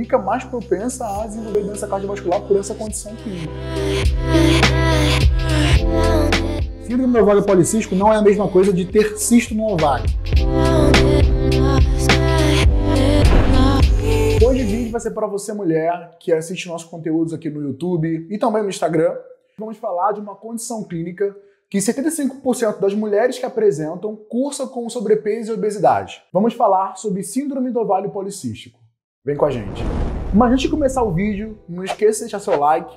fica mais propensa a desenvolver doença cardiovascular por essa condição clínica. Síndrome do ovário policístico não é a mesma coisa de ter cisto no ovário. Hoje o vídeo vai ser para você, mulher, que assiste nossos conteúdos aqui no YouTube e também no Instagram. Vamos falar de uma condição clínica que 75% das mulheres que apresentam cursa com sobrepeso e obesidade. Vamos falar sobre síndrome do ovário policístico. Vem com a gente. Mas antes de começar o vídeo, não esqueça de deixar seu like,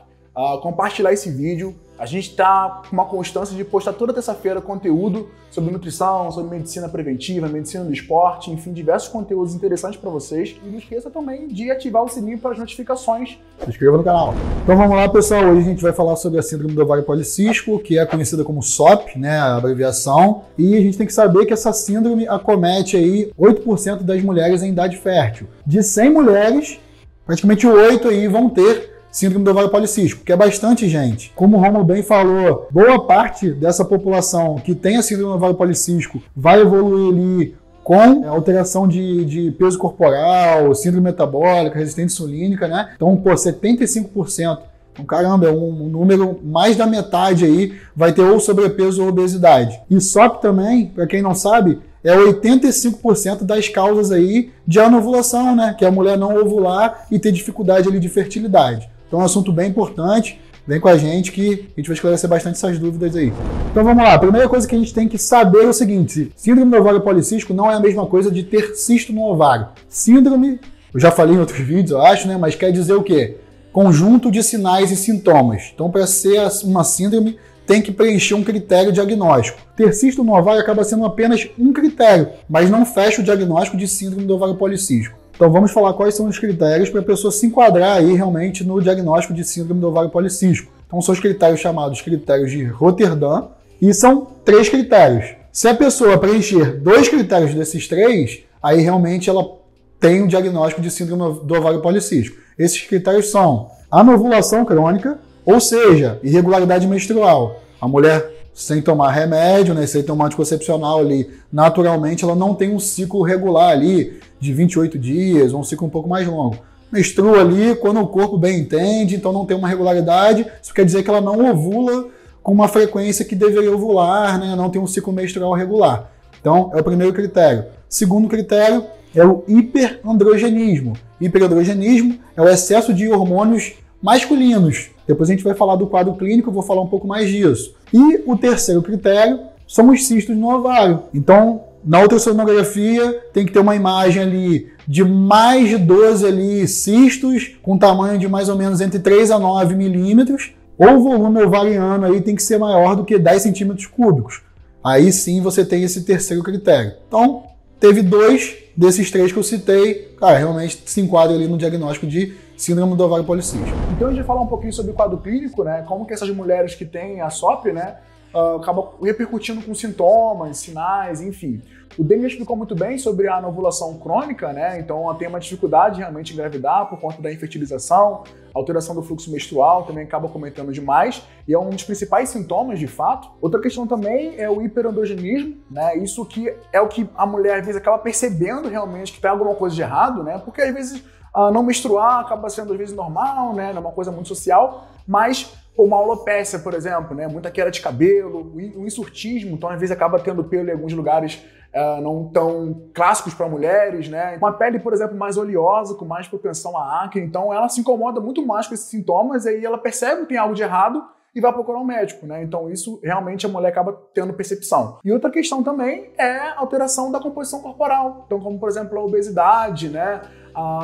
compartilhar esse vídeo. A gente está com uma constância de postar toda terça-feira conteúdo sobre nutrição, sobre medicina preventiva, medicina do esporte, enfim, diversos conteúdos interessantes para vocês. E não esqueça também de ativar o sininho para as notificações. Se inscreva no canal. Então vamos lá, pessoal. Hoje a gente vai falar sobre a síndrome do ovário policístico, que é conhecida como SOP, né, a abreviação. E a gente tem que saber que essa síndrome acomete aí 8% das mulheres em idade fértil. De 100 mulheres, praticamente 8 aí vão ter síndrome do ovário policístico, que é bastante gente. Como o Romulo bem falou, boa parte dessa população que tem a síndrome do ovário policístico vai evoluir ali com alteração de peso corporal, síndrome metabólica, resistência insulínica, né? Então, pô, 75%. Então, caramba, é um número, mais da metade aí vai ter ou sobrepeso ou obesidade. E SOP também, para quem não sabe, é 85% das causas aí de anovulação, né? Que é a mulher não ovular e ter dificuldade ali de fertilidade. Então é um assunto bem importante. Vem com a gente que a gente vai esclarecer bastante essas dúvidas aí. Então vamos lá. A primeira coisa que a gente tem que saber é o seguinte: síndrome do ovário policístico não é a mesma coisa de ter cisto no ovário. Síndrome, eu já falei em outros vídeos, eu acho, né? Mas quer dizer o quê? Conjunto de sinais e sintomas. Então, para ser uma síndrome, tem que preencher um critério diagnóstico. Ter cisto no ovário acaba sendo apenas um critério, mas não fecha o diagnóstico de síndrome do ovário policístico. Então vamos falar quais são os critérios para a pessoa se enquadrar aí realmente no diagnóstico de síndrome do ovário policístico. Então são os critérios chamados critérios de Rotterdam, e são 3 critérios. Se a pessoa preencher 2 critérios desses 3, aí realmente ela tem o diagnóstico de síndrome do ovário policístico. Esses critérios são anovulação crônica, ou seja, irregularidade menstrual. A mulher sem tomar remédio, né, sem tomar anticoncepcional ali, naturalmente ela não tem um ciclo regular ali de 28 dias, ou um ciclo um pouco mais longo. Menstrua ali quando o corpo bem entende, então não tem uma regularidade, isso quer dizer que ela não ovula com uma frequência que deveria ovular, né, não tem um ciclo menstrual regular. Então é o primeiro critério. Segundo critério é o hiperandrogenismo. Hiperandrogenismo é o excesso de hormônios masculinos. Depois a gente vai falar do quadro clínico, eu vou falar um pouco mais disso. E o terceiro critério são os cistos no ovário. Então, na ultrassonografia tem que ter uma imagem ali de mais de 12 ali cistos, com tamanho de mais ou menos entre 3 a 9 milímetros, ou o volume ovariano aí tem que ser maior do que 10 centímetros cúbicos. Aí sim você tem esse terceiro critério. Então, teve 2 desses 3 que eu citei, cara, realmente se enquadra ali no diagnóstico de síndrome do ovário policístico. Então a gente vai falar um pouquinho sobre o quadro clínico, né? Como que essas mulheres que têm a SOP, né, acabam repercutindo com sintomas, sinais, enfim. O Demi explicou muito bem sobre a anovulação crônica, né? Então ela tem uma dificuldade realmente em engravidar por conta da infertilização, alteração do fluxo menstrual, também acaba comentando demais, e é um dos principais sintomas de fato. Outra questão também é o hiperandrogenismo, né? Isso que é o que a mulher às vezes acaba percebendo realmente que tem alguma coisa de errado, né? Porque às vezes não menstruar acaba sendo às vezes normal, né? Não é uma coisa muito social, mas uma alopécia, por exemplo, né? Muita queda de cabelo, o insurtismo, então às vezes acaba tendo pelo em alguns lugares não tão clássicos para mulheres, né? Uma pele, por exemplo, mais oleosa, com mais propensão à acne, então ela se incomoda muito mais com esses sintomas, e aí ela percebe que tem algo de errado e vai procurar um médico, né? Então isso realmente a mulher acaba tendo percepção. E outra questão também é a alteração da composição corporal, então como por exemplo a obesidade, né?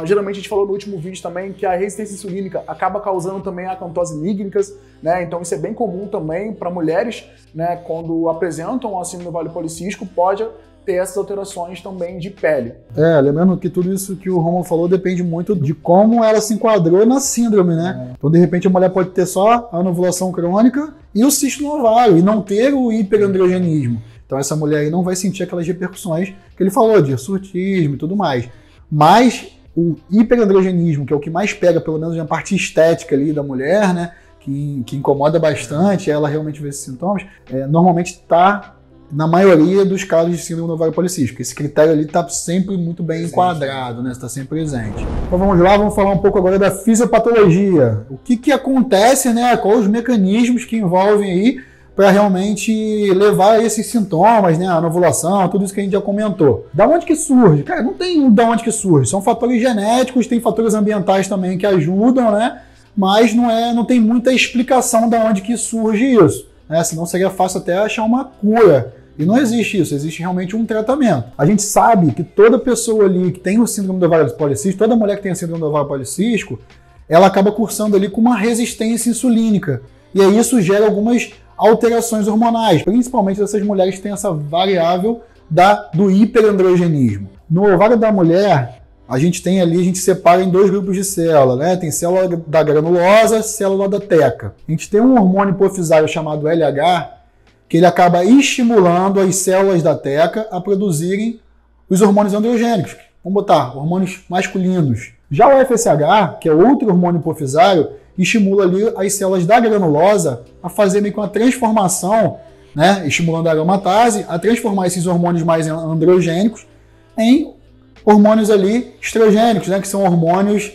Geralmente a gente falou no último vídeo também que a resistência insulínica acaba causando também acantose nigricans, né? Então isso é bem comum também para mulheres, né? Quando apresentam a síndrome do ovário policístico, pode ter essas alterações também de pele. Lembrando que tudo isso que o Romulo falou depende muito de como ela se enquadrou na síndrome, né? Então, de repente, a mulher pode ter só a anovulação crônica e o cisto no ovário, e não ter o hiperandrogenismo. Então, essa mulher aí não vai sentir aquelas repercussões que ele falou, de surtismo e tudo mais. Mas o hiperandrogenismo, que é o que mais pega, pelo menos na parte estética ali da mulher, né? Que incomoda bastante, ela realmente vê esses sintomas, normalmente está na maioria dos casos de síndrome do ovário policístico. Esse critério ali está sempre muito bem enquadrado, né? Está sempre presente. Então vamos lá, vamos falar um pouco agora da fisiopatologia. O que acontece, né? Quais os mecanismos que envolvem aí para realmente levar a esses sintomas, né? A anovulação, tudo isso que a gente já comentou. Da onde que surge? Cara, não tem da onde que surge. São fatores genéticos, tem fatores ambientais também que ajudam, né? Mas não tem muita explicação da onde que surge isso. Senão seria fácil até achar uma cura. E não existe isso, existe realmente um tratamento. A gente sabe que toda pessoa ali que tem o síndrome do ovário policístico, toda mulher que tem o síndrome do ovário policístico, ela acaba cursando ali com uma resistência insulínica. E aí isso gera algumas alterações hormonais, principalmente dessas mulheres que têm essa variável do hiperandrogenismo. No ovário da mulher, a gente separa em 2 grupos de célula, né? Tem célula da granulosa, célula da teca. A gente tem um hormônio hipofisário chamado LH, que ele acaba estimulando as células da teca a produzirem os hormônios androgênicos. Vamos botar hormônios masculinos. Já o FSH, que é outro hormônio hipofisário, estimula ali as células da granulosa a fazer meio que uma transformação, né? Estimulando a aromatase, a transformar esses hormônios mais androgênicos em hormônios ali estrogênicos, né, que são hormônios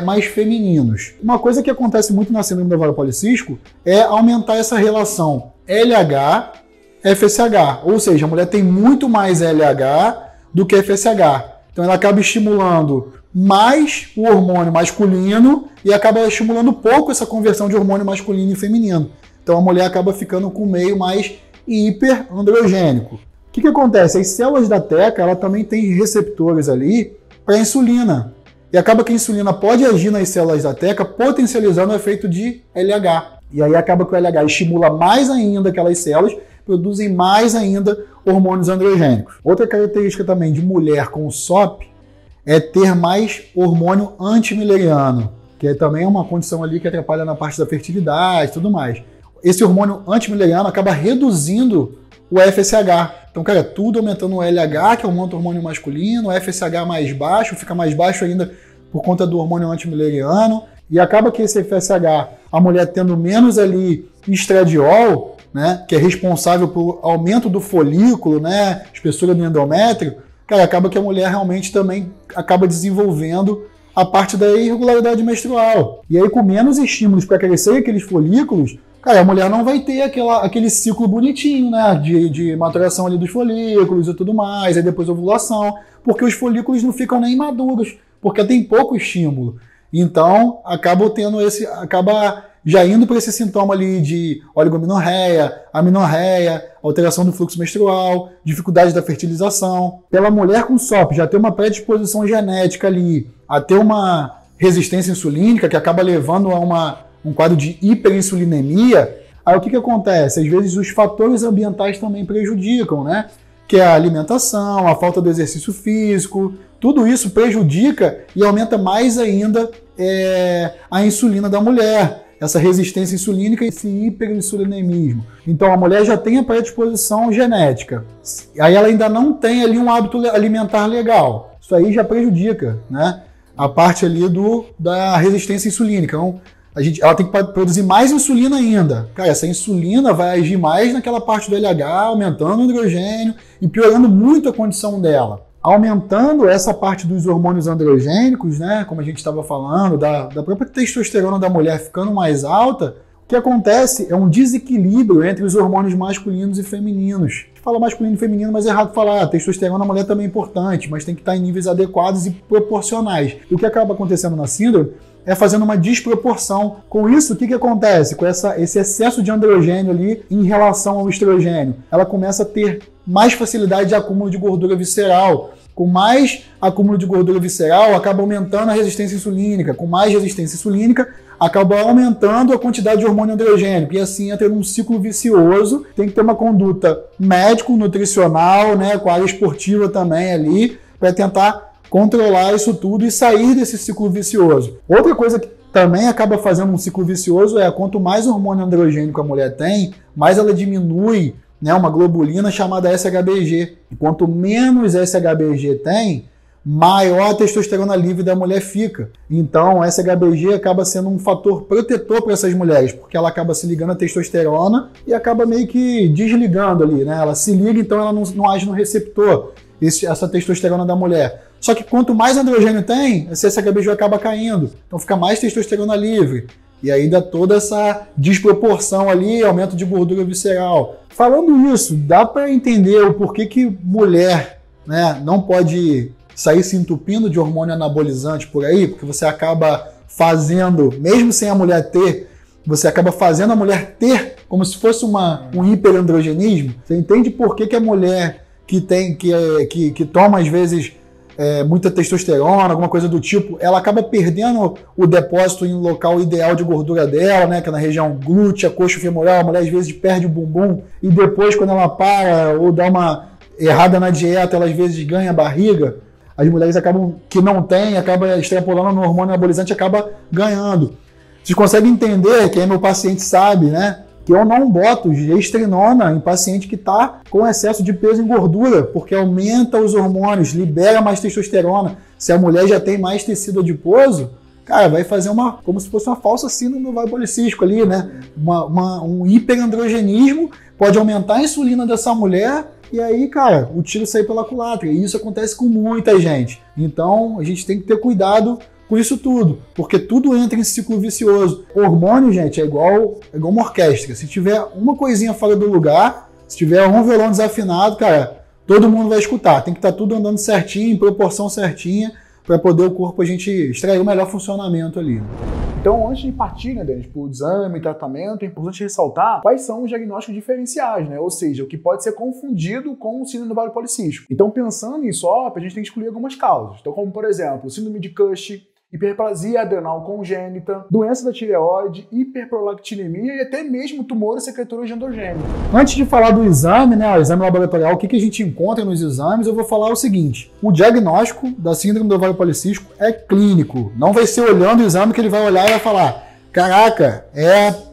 mais femininos. Uma coisa que acontece muito na síndrome do ovário policístico é aumentar essa relação LH-FSH, ou seja, a mulher tem muito mais LH do que FSH. Então ela acaba estimulando mais o hormônio masculino e acaba estimulando pouco essa conversão de hormônio masculino e feminino. Então a mulher acaba ficando com o meio mais hiperandrogênico. O que acontece? As células da teca, ela também tem receptores ali para insulina. E acaba que a insulina pode agir nas células da teca, potencializando o efeito de LH. E aí acaba que o LH estimula mais ainda aquelas células, produzem mais ainda hormônios androgênicos. Outra característica também de mulher com SOP é ter mais hormônio antimileriano, que também é uma condição ali que atrapalha na parte da fertilidade e tudo mais. Esse hormônio antimileriano acaba reduzindo o FSH. Então, cara, tudo aumentando o LH, que é o hormônio masculino, o FSH mais baixo, fica mais baixo ainda por conta do hormônio antimileriano, e acaba que esse FSH, a mulher tendo menos ali estradiol, né, que é responsável pelo aumento do folículo, né, espessura do endométrio, cara, acaba que a mulher realmente também acaba desenvolvendo a parte da irregularidade menstrual. E aí, com menos estímulos para crescer aqueles folículos, cara, a mulher não vai ter aquele ciclo bonitinho, né, de maturação ali dos folículos e tudo mais, aí depois ovulação, porque os folículos não ficam nem maduros, porque tem pouco estímulo. Então, acaba já indo para esse sintoma ali de oligomenorreia, amenorreia, alteração do fluxo menstrual, dificuldade da fertilização. Pela mulher com SOP já ter uma predisposição genética ali, a ter uma resistência insulínica, que acaba levando a um quadro de hiperinsulinemia, aí o que acontece? Às vezes os fatores ambientais também prejudicam, né? Que é a alimentação, a falta do exercício físico, tudo isso prejudica e aumenta mais ainda a insulina da mulher, essa resistência insulínica e esse hiperinsulinemismo. Então a mulher já tem a predisposição genética, aí ela ainda não tem ali um hábito alimentar legal. Isso aí já prejudica, né? A parte ali da resistência insulínica. Então, ela tem que produzir mais insulina ainda. Cara, essa insulina vai agir mais naquela parte do LH, aumentando o androgênio e piorando muito a condição dela. Aumentando essa parte dos hormônios androgênicos, né, como a gente estava falando, da própria testosterona da mulher ficando mais alta, o que acontece é um desequilíbrio entre os hormônios masculinos e femininos. A gente fala masculino e feminino, mas é errado falar. A testosterona na mulher também é importante, mas tem que estar em níveis adequados e proporcionais. E o que acaba acontecendo na síndrome é fazendo uma desproporção. Com isso, o que acontece? Com esse excesso de androgênio ali em relação ao estrogênio, ela começa a ter mais facilidade de acúmulo de gordura visceral. Com mais acúmulo de gordura visceral, acaba aumentando a resistência insulínica. Com mais resistência insulínica, acaba aumentando a quantidade de hormônio androgênico. E assim entra num ciclo vicioso. Tem que ter uma conduta médico-nutricional, né, com a área esportiva também ali, para tentar controlar isso tudo e sair desse ciclo vicioso. Outra coisa que também acaba fazendo um ciclo vicioso é quanto mais hormônio androgênico a mulher tem, mais ela diminui, né, uma globulina chamada SHBG. E quanto menos SHBG tem, maior a testosterona livre da mulher fica. Então, essa HBG acaba sendo um fator protetor para essas mulheres, porque ela acaba se ligando à testosterona e acaba meio que desligando ali, né? Ela se liga, então ela não age no receptor, essa testosterona da mulher. Só que quanto mais androgênio tem, essa HBG acaba caindo. Então fica mais testosterona livre. E aí dá toda essa desproporção ali, aumento de gordura visceral. Falando isso, dá para entender o porquê que mulher, né, não pode sair se entupindo de hormônio anabolizante por aí, porque você acaba fazendo, mesmo sem a mulher ter, você acaba fazendo a mulher ter como se fosse um hiperandrogenismo. Você entende por que a mulher que toma às vezes muita testosterona, alguma coisa do tipo, ela acaba perdendo o depósito em local ideal de gordura dela, né, que é na região glútea, coxa femoral. A mulher às vezes perde o bumbum e depois, quando ela para ou dá uma errada na dieta, ela às vezes ganha barriga. As mulheres que não têm, acaba extrapolando no hormônio anabolizante, acaba ganhando. Vocês conseguem entender, que aí meu paciente sabe, né, que eu não boto gestrinona em paciente que está com excesso de peso e gordura, porque aumenta os hormônios, libera mais testosterona. Se a mulher já tem mais tecido adiposo, cara, vai fazer como se fosse uma falsa síndrome do ovário policístico ali, né? Um hiperandrogenismo, pode aumentar a insulina dessa mulher, e aí, cara, o tiro sai pela culatra. E isso acontece com muita gente. Então, a gente tem que ter cuidado com isso tudo, porque tudo entra em ciclo vicioso. O hormônio, gente, é igual uma orquestra. Se tiver uma coisinha fora do lugar, se tiver um violão desafinado, cara, todo mundo vai escutar. Tem que estar tudo andando certinho, em proporção certinha, para poder o corpo a gente extrair o melhor funcionamento ali. Então, antes de partir, né, Denis, por exame, tratamento, é importante ressaltar quais são os diagnósticos diferenciais, né? Ou seja, o que pode ser confundido com o síndrome do ovário policístico. Então, pensando em SOP, a gente tem que excluir algumas causas. Então, como, por exemplo, síndrome de Cushing, hiperplasia adrenal congênita, doença da tireoide, hiperprolactinemia e até mesmo tumores secretores de androgênio. Antes de falar do exame, né, o exame laboratorial, o que a gente encontra nos exames, eu vou falar o seguinte: o diagnóstico da síndrome do ovário policístico é clínico. Não vai ser olhando o exame que ele vai olhar e vai falar: caraca,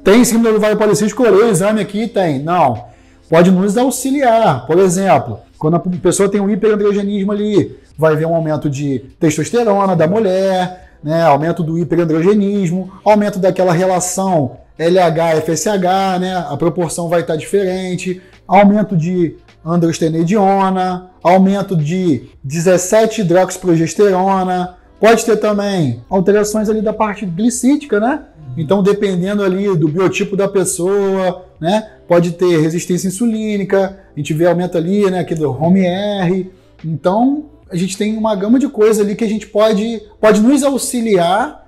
tem síndrome do ovário policístico, olhei o exame aqui, tem. Não. Pode nos auxiliar. Por exemplo, quando a pessoa tem um hiperandrogenismo ali, vai ver um aumento de testosterona da mulher, né, aumento do hiperandrogenismo, aumento daquela relação LH-FSH, né, a proporção vai estar diferente, aumento de androstenediona, aumento de 17-hidroxiprogesterona, pode ter também alterações ali da parte glicídica, né? Então, dependendo ali do biotipo da pessoa, né, pode ter resistência insulínica, a gente vê aumento ali, né, aquele HOME-R. Então, a gente tem uma gama de coisas ali que a gente pode nos auxiliar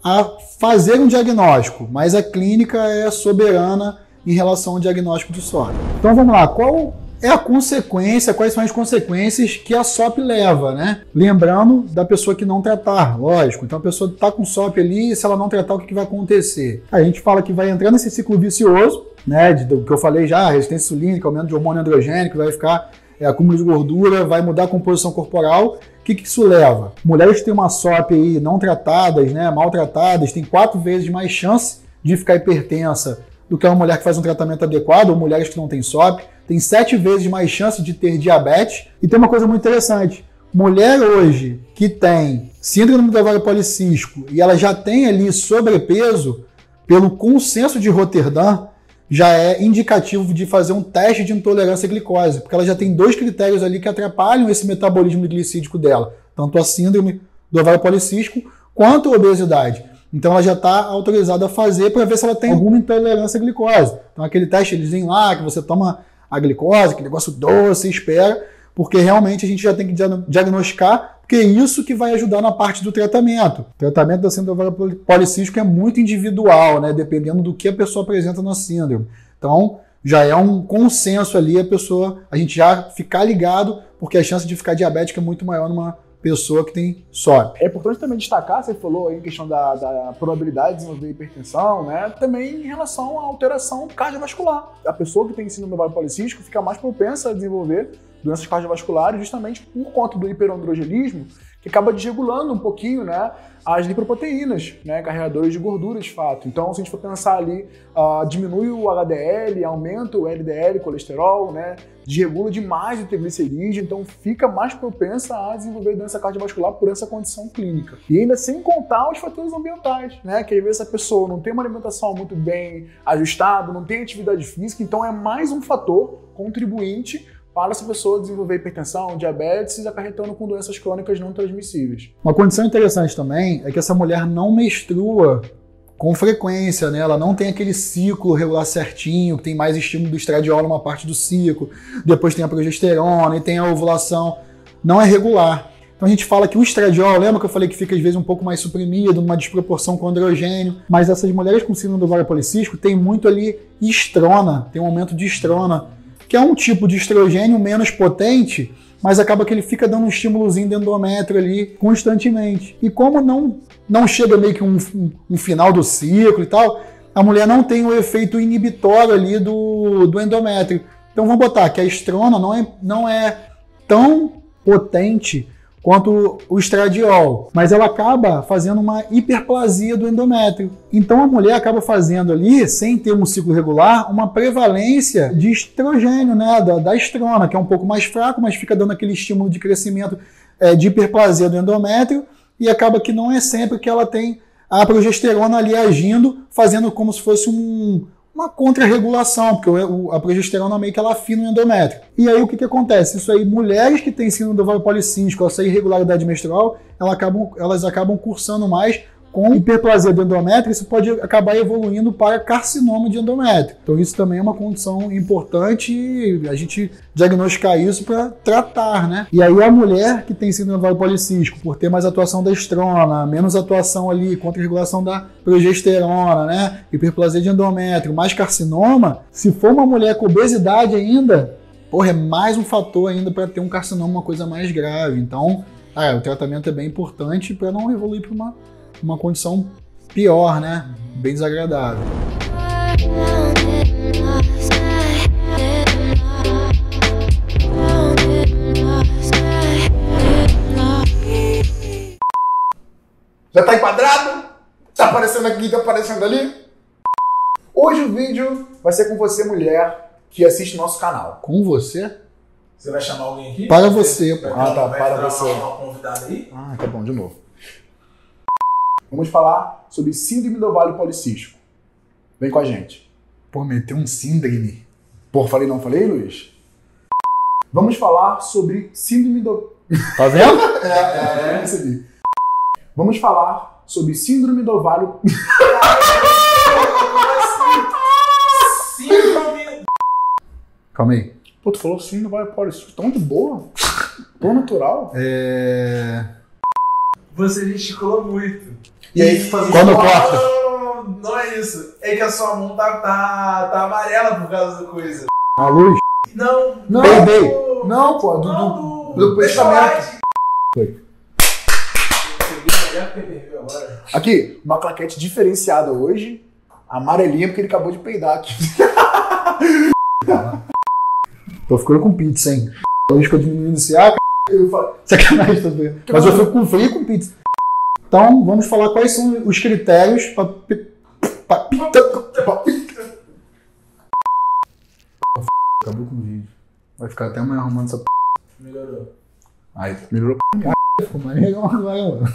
a fazer um diagnóstico, mas a clínica é soberana em relação ao diagnóstico do SOP. Então vamos lá, qual é a consequência, quais são as consequências que a SOP leva, né? Lembrando da pessoa que não tratar, lógico. Então a pessoa está com SOP ali, e se ela não tratar, o que vai acontecer? A gente fala que vai entrar nesse ciclo vicioso, né? Do que eu falei já, resistência insulínica, aumento de hormônio androgênico, vai ficar acúmulo de gordura, vai mudar a composição corporal. O que isso leva? Mulheres que têm uma SOP aí não tratadas, né, maltratadas, têm 4 vezes mais chance de ficar hipertensa do que uma mulher que faz um tratamento adequado, ou mulheres que não têm SOP, tem 7 vezes mais chance de ter diabetes. E tem uma coisa muito interessante: mulher hoje que tem síndrome do ovário policístico e ela já tem ali sobrepeso, pelo consenso de Roterdã, já é indicativo de fazer um teste de intolerância à glicose, porque ela já tem 2 critérios ali que atrapalham esse metabolismo glicídico dela, tanto a síndrome do ovário policístico quanto a obesidade. Então ela já está autorizada a fazer para ver se ela tem alguma intolerância à glicose. Então aquele teste eles vêm lá, que você toma a glicose, aquele negócio doce, espera, porque realmente a gente já tem que diagnosticar, porque é isso que vai ajudar na parte do tratamento. O tratamento da síndrome do ovário policístico é muito individual, né, dependendo do que a pessoa apresenta na síndrome. Então, já é um consenso ali a gente já ficar ligado, porque a chance de ficar diabética é muito maior numa pessoa que tem SOP. É importante também destacar, você falou aí em questão da probabilidade de desenvolver hipertensão, né? Também em relação à alteração cardiovascular. A pessoa que tem síndrome do ovário policístico fica mais propensa a desenvolver doenças cardiovasculares justamente por conta do hiperandrogenismo, que acaba desregulando um pouquinho, né, as lipoproteínas, né, carregadores de gordura de fato. Então, se a gente for pensar ali, diminui o HDL, aumenta o LDL, colesterol, né, desregula demais o triglicerídeo, então fica mais propensa a desenvolver doença cardiovascular por essa condição clínica. E ainda sem contar os fatores ambientais, né, que às vezes a pessoa não tem uma alimentação muito bem ajustada, não tem atividade física, então é mais um fator contribuinte para essa pessoa desenvolver hipertensão, diabetes, acarretando com doenças crônicas não transmissíveis. Uma condição interessante também é que essa mulher não menstrua com frequência, né? Ela não tem aquele ciclo regular certinho, que tem mais estímulo do estradiol numa parte do ciclo, depois tem a progesterona e tem a ovulação. Não é regular. Então a gente fala que o estradiol, lembra que eu falei que fica às vezes um pouco mais suprimido, numa desproporção com o androgênio, mas essas mulheres com síndrome do ovário policístico tem muito ali estrona, tem um aumento de estrona, que é um tipo de estrogênio menos potente, mas acaba que ele fica dando um estímulozinho do endométrio ali constantemente. E como não chega meio que um final do ciclo e tal, a mulher não tem o efeito inibitório ali do endométrio. Então vamos botar que a estrona não é tão potente quanto o estradiol, mas ela acaba fazendo uma hiperplasia do endométrio. Então a mulher acaba fazendo ali, sem ter um ciclo regular, uma prevalência de estrogênio, né, da estrona, que é um pouco mais fraco, mas fica dando aquele estímulo de crescimento de hiperplasia do endométrio, e acaba que não é sempre que ela tem a progesterona ali agindo, fazendo como se fosse uma contra-regulação, porque a progesterona meio que ela afina o endométrio. E aí o que acontece? Isso aí, mulheres que têm síndrome do ovário policístico, essa irregularidade menstrual, elas acabam cursando mais com hiperplasia do endométrio, isso pode acabar evoluindo para carcinoma de endométrio. Então isso também é uma condição importante, a gente diagnosticar isso para tratar, né? E aí a mulher que tem síndrome do ovário policístico, por ter mais atuação da estrona, menos atuação ali, contra-regulação da progesterona, né? Hiperplasia de endométrio, mais carcinoma, se for uma mulher com obesidade ainda, porra, é mais um fator ainda para ter um carcinoma, uma coisa mais grave. Então, o tratamento é bem importante para não evoluir para uma condição pior, né? Bem desagradável. Já tá enquadrado? Tá aparecendo aqui, tá aparecendo ali? Hoje o vídeo vai ser com você, mulher, que assiste nosso canal. Com você? Você vai chamar alguém aqui? Para você, pô. Tá, para você. Uma convidada aí? Tá bom, de novo. Vamos falar sobre síndrome do ovário policístico. Vem com a gente. Pô, meteu um síndrome. Pô, falei, Luiz? Vamos falar sobre síndrome do... Tá vendo? Percebi. Vamos falar sobre síndrome do ovário... Síndrome... Calma aí. Pô, tu falou síndrome do ovário policístico tão de boa? Tão natural? Você gesticulou muito. E aí tu faz Quando corta? Não é isso. É que a sua mão tá amarela por causa da coisa. A luz? Não. Peidei. Não, pô, do pensamento. Foi. Aqui, uma claquete diferenciada hoje. Amarelinha, porque ele acabou de peidar aqui. Tô ficando com pizza, hein? Hoje que eu diminuindo esse ar, Eu falo, sacanagem também. Mas eu fico com frio e com pizza. Então, vamos falar quais são os critérios para... Acabou com o vídeo. Vai ficar até amanhã arrumando essa... Melhorou. Aí, melhorou. Ficou mais legal agora, mano.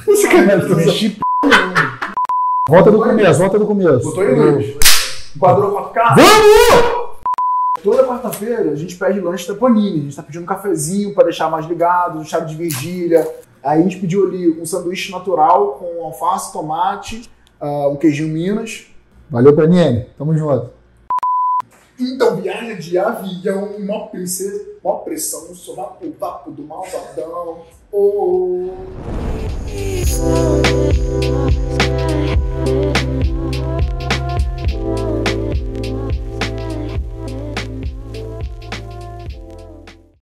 Mexi Volta do começo. Botou aí, Luiz. Enquadrou 4K. Vamos! Toda quarta-feira a gente pede lanche da Panini. A gente tá pedindo um cafezinho pra deixar mais ligado, um chá de vigília. Aí a gente pediu ali um sanduíche natural com alface, tomate, um queijinho Minas. Valeu, Panini. Tamo junto. Então, viagem de avião, uma princesa, uma pressão no sovaco do malvadão. Oh.